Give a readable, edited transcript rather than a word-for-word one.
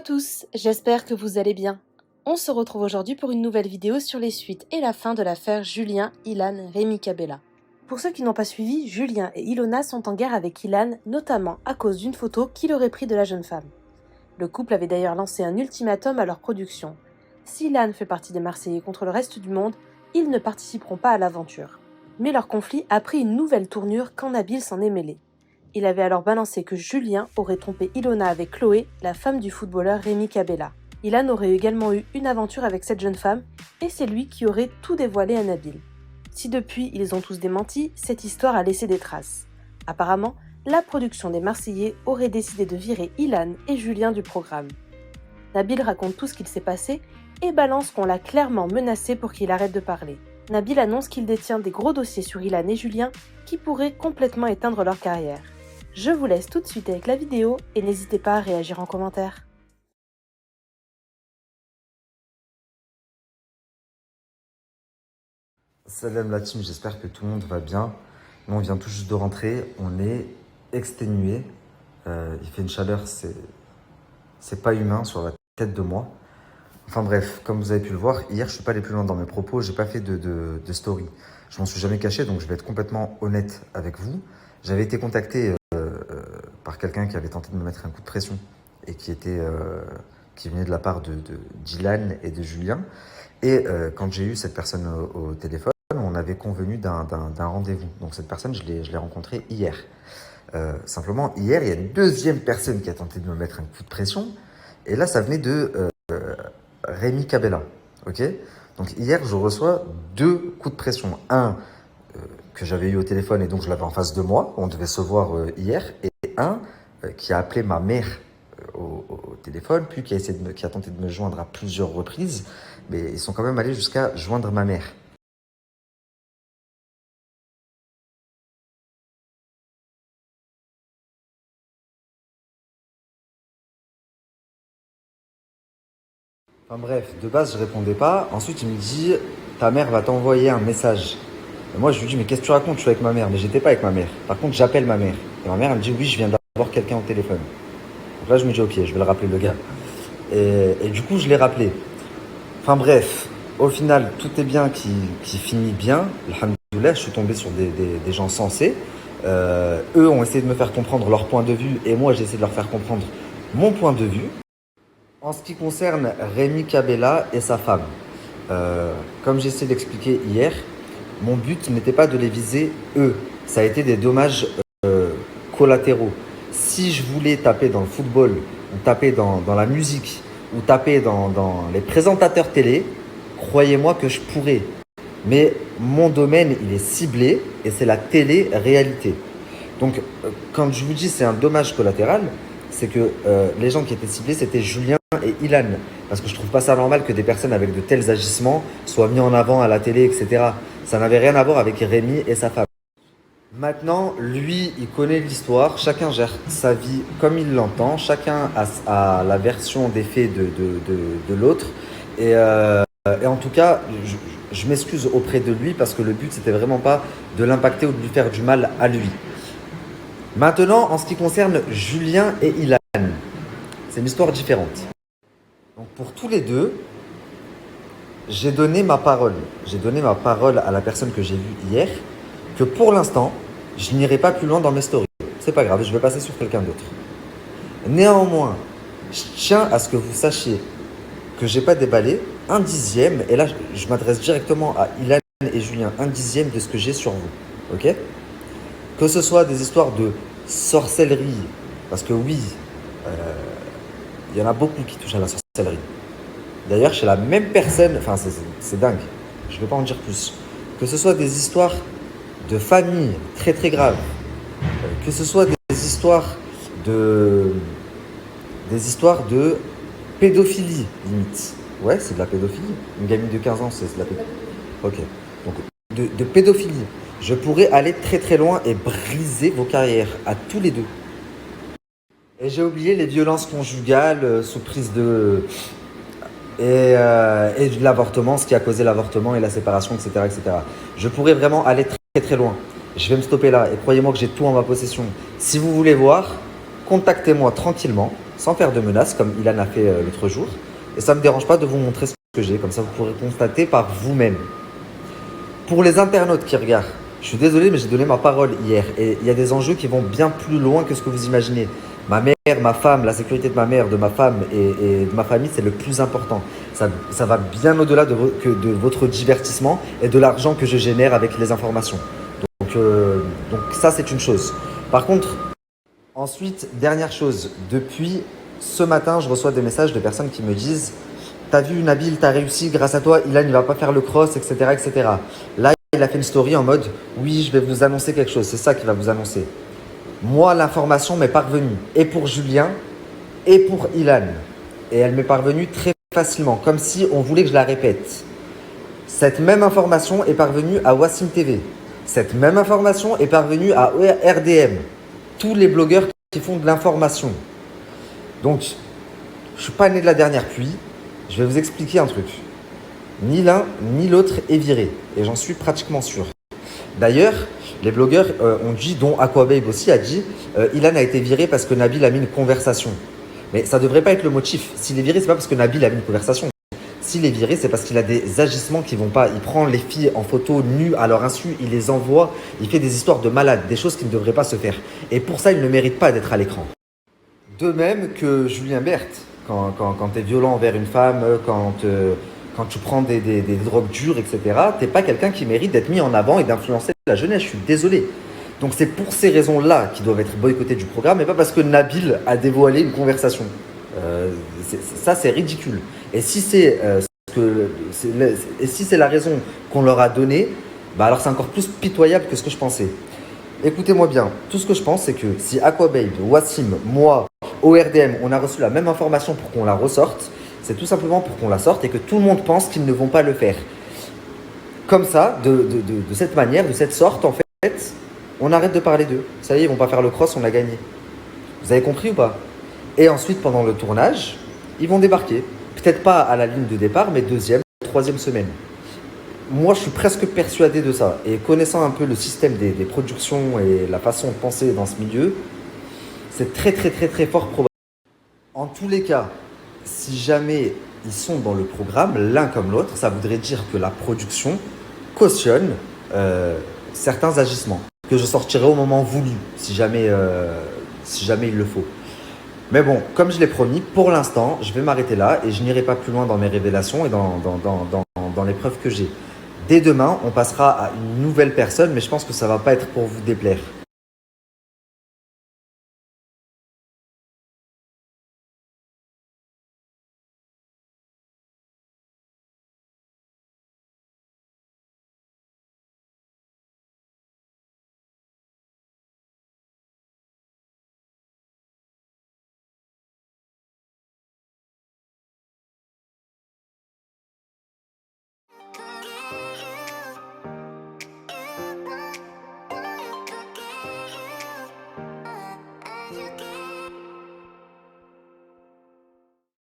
tous, j'espère que vous allez bien. On se retrouve aujourd'hui pour une nouvelle vidéo sur les suites et la fin de l'affaire Julien, Ilan, Rémi Cabella. Pour ceux qui n'ont pas suivi, Julien et Ilona sont en guerre avec Ilan, notamment à cause d'une photo qu'il aurait prise de la jeune femme. Le couple avait d'ailleurs lancé un ultimatum à leur production. Si Ilan fait partie des Marseillais contre le reste du monde, ils ne participeront pas à l'aventure. Mais leur conflit a pris une nouvelle tournure quand Nabil s'en est mêlé. Il avait alors balancé que Julien aurait trompé Ilona avec Chloé, la femme du footballeur Rémi Cabella. Ilan aurait également eu une aventure avec cette jeune femme, et c'est lui qui aurait tout dévoilé à Nabil. Si depuis ils ont tous démenti, cette histoire a laissé des traces. Apparemment, la production des Marseillais aurait décidé de virer Ilan et Julien du programme. Nabil raconte tout ce qu'il s'est passé et balance qu'on l'a clairement menacé pour qu'il arrête de parler. Nabil annonce qu'il détient des gros dossiers sur Ilan et Julien qui pourraient complètement éteindre leur carrière. Je vous laisse tout de suite avec la vidéo et n'hésitez pas à réagir en commentaire. Salam la team, j'espère que tout le monde va bien. Nous on vient tout juste de rentrer, on est exténué. Il fait une chaleur, c'est pas humain sur la tête de moi. Enfin bref, comme vous avez pu le voir, hier je suis pas allé plus loin dans mes propos, j'ai pas fait de story. Je m'en suis jamais caché, donc je vais être complètement honnête avec vous. J'avais été contacté par quelqu'un qui avait tenté de me mettre un coup de pression et qui venait de la part d'Ilan et de Julien. Et quand j'ai eu cette personne au téléphone, on avait convenu d'un rendez-vous. Donc cette personne, je l'ai rencontrée hier. Simplement, hier, il y a une deuxième personne qui a tenté de me mettre un coup de pression. Et là, ça venait de Rémi Cabella. Ok. Donc hier, je reçois deux coups de pression. Un que j'avais eu au téléphone et donc je l'avais en face de moi. On devait se voir hier. Et un qui a appelé ma mère au téléphone, puis qui a tenté de me joindre à plusieurs reprises. Mais ils sont quand même allés jusqu'à joindre ma mère. Enfin bref, de base, je répondais pas. Ensuite, il me dit, ta mère va t'envoyer un message. Et moi, je lui dis, mais qu'est-ce que tu racontes? Je suis avec ma mère. Mais j'étais pas avec ma mère. Par contre, j'appelle ma mère. Et ma mère, elle me dit, oui, je viens d'avoir quelqu'un au téléphone. Donc là, je me dis, ok, je vais le rappeler, le gars. Et du coup, je l'ai rappelé. Enfin bref, au final, tout est bien qui finit bien. Alhamdoulilah, je suis tombé sur des gens sensés. Eux ont essayé de me faire comprendre leur point de vue et moi, j'ai essayé de leur faire comprendre mon point de vue. En ce qui concerne Rémi Cabella et sa femme, comme j'ai essayé d'expliquer hier, mon but n'était pas de les viser eux. Ça a été des dommages collatéraux. Si je voulais taper dans le football, ou taper dans la musique, ou taper dans les présentateurs télé, croyez-moi que je pourrais. Mais mon domaine, il est ciblé et c'est la télé-réalité. Donc, quand je vous dis c'est un dommage collatéral, c'est que les gens qui étaient ciblés, c'était Julien et Ilan. Parce que je trouve pas ça normal que des personnes avec de tels agissements soient mis en avant à la télé, etc. Ça n'avait rien à voir avec Rémi et sa femme. Maintenant, lui, il connaît l'histoire. Chacun gère sa vie comme il l'entend. Chacun a la version des faits de l'autre. Et en tout cas, je m'excuse auprès de lui parce que le but, c'était vraiment pas de l'impacter ou de lui faire du mal à lui. Maintenant, en ce qui concerne Julien et Ilan, c'est une histoire différente. Donc pour tous les deux, j'ai donné ma parole. J'ai donné ma parole à la personne que j'ai vue hier, que pour l'instant, je n'irai pas plus loin dans mes stories. C'est pas grave, je vais passer sur quelqu'un d'autre. Néanmoins, je tiens à ce que vous sachiez que j'ai pas déballé un dixième, et là, je m'adresse directement à Ilan et Julien, un dixième de ce que j'ai sur vous. Ok? Que ce soit des histoires de sorcellerie, parce que oui, il y en a beaucoup qui touchent à la sorcellerie. D'ailleurs, chez la même personne, enfin c'est dingue, je ne vais pas en dire plus. Que ce soit des histoires de famille très très graves, que ce soit des histoires de pédophilie limite. Ouais, c'est de la pédophilie. Une gamine de 15 ans, c'est de la pédophilie. Ok. Donc de pédophilie. Je pourrais aller très très loin et briser vos carrières à tous les deux. Et j'ai oublié les violences conjugales sous prise de... Et de l'avortement, ce qui a causé l'avortement et la séparation, etc., etc. Je pourrais vraiment aller très très loin. Je vais me stopper là et croyez-moi que j'ai tout en ma possession. Si vous voulez voir, contactez-moi tranquillement. sans faire de menaces, comme Ilan a fait l'autre jour. Et ça ne me dérange pas de vous montrer ce que j'ai, comme ça vous pourrez constater par vous-même. Pour les internautes qui regardent, je suis désolé, mais j'ai donné ma parole hier. Et il y a des enjeux qui vont bien plus loin que ce que vous imaginez. Ma mère, ma femme, la sécurité de ma mère, de ma femme et de ma famille, c'est le plus important. Ça va bien au-delà de votre divertissement et de l'argent que je génère avec les informations. Donc ça, c'est une chose. Par contre, ensuite, dernière chose. Depuis ce matin, je reçois des messages de personnes qui me disent « T'as vu Nabil, t'as réussi, grâce à toi, Ilan, il va pas faire le cross, etc. etc. » Là, il a fait une story en mode « Oui, je vais vous annoncer quelque chose. » C'est ça qu'il va vous annoncer. Moi, l'information m'est parvenue, et pour Julien, et pour Ilan. Et elle m'est parvenue très facilement, comme si on voulait que je la répète. Cette même information est parvenue à Wassim TV. Cette même information est parvenue à RDM. Tous les blogueurs qui font de l'information. Donc, je ne suis pas né de la dernière pluie. Je vais vous expliquer un truc. Ni l'un, ni l'autre est viré. Et j'en suis pratiquement sûr. D'ailleurs, les blogueurs ont dit, dont Aquababe aussi a dit, Ilan a été viré parce que Nabil a mis une conversation. Mais ça ne devrait pas être le motif. S'il est viré, ce n'est pas parce que Nabil a mis une conversation. S'il est viré, c'est parce qu'il a des agissements qui ne vont pas. Il prend les filles en photo nues à leur insu, il les envoie, il fait des histoires de malades, des choses qui ne devraient pas se faire. Et pour ça, il ne mérite pas d'être à l'écran. De même que Julien Berthe, quand tu es violent envers une femme, quand tu prends des drogues dures, etc., tu n'es pas quelqu'un qui mérite d'être mis en avant et d'influencer la jeunesse. Je suis désolé. Donc c'est pour ces raisons-là qu'ils doivent être boycottés du programme, et pas parce que Nabil a dévoilé une conversation. Ça, c'est ridicule. Et si c'est la raison qu'on leur a donnée, bah alors c'est encore plus pitoyable que ce que je pensais. Écoutez-moi bien, tout ce que je pense, c'est que si Aquababe, Wassim, moi, ORDM, on a reçu la même information pour qu'on la ressorte, c'est tout simplement pour qu'on la sorte et que tout le monde pense qu'ils ne vont pas le faire. Comme ça, de cette manière, de cette sorte, en fait, on arrête de parler d'eux. Ça y est, ils ne vont pas faire le cross, on a gagné. Vous avez compris ou pas? Et ensuite, pendant le tournage, ils vont débarquer. Peut-être pas à la ligne de départ, mais deuxième, troisième semaine. Moi, je suis presque persuadé de ça. Et connaissant un peu le système des productions et la façon de penser dans ce milieu, c'est très, très, très, très fort probable. En tous les cas, si jamais ils sont dans le programme, l'un comme l'autre, ça voudrait dire que la production cautionne certains agissements que je sortirai au moment voulu, si jamais il le faut. Mais bon, comme je l'ai promis, pour l'instant, je vais m'arrêter là et je n'irai pas plus loin dans mes révélations et dans les preuves que j'ai. Dès demain, on passera à une nouvelle personne, mais je pense que ça ne va pas être pour vous déplaire.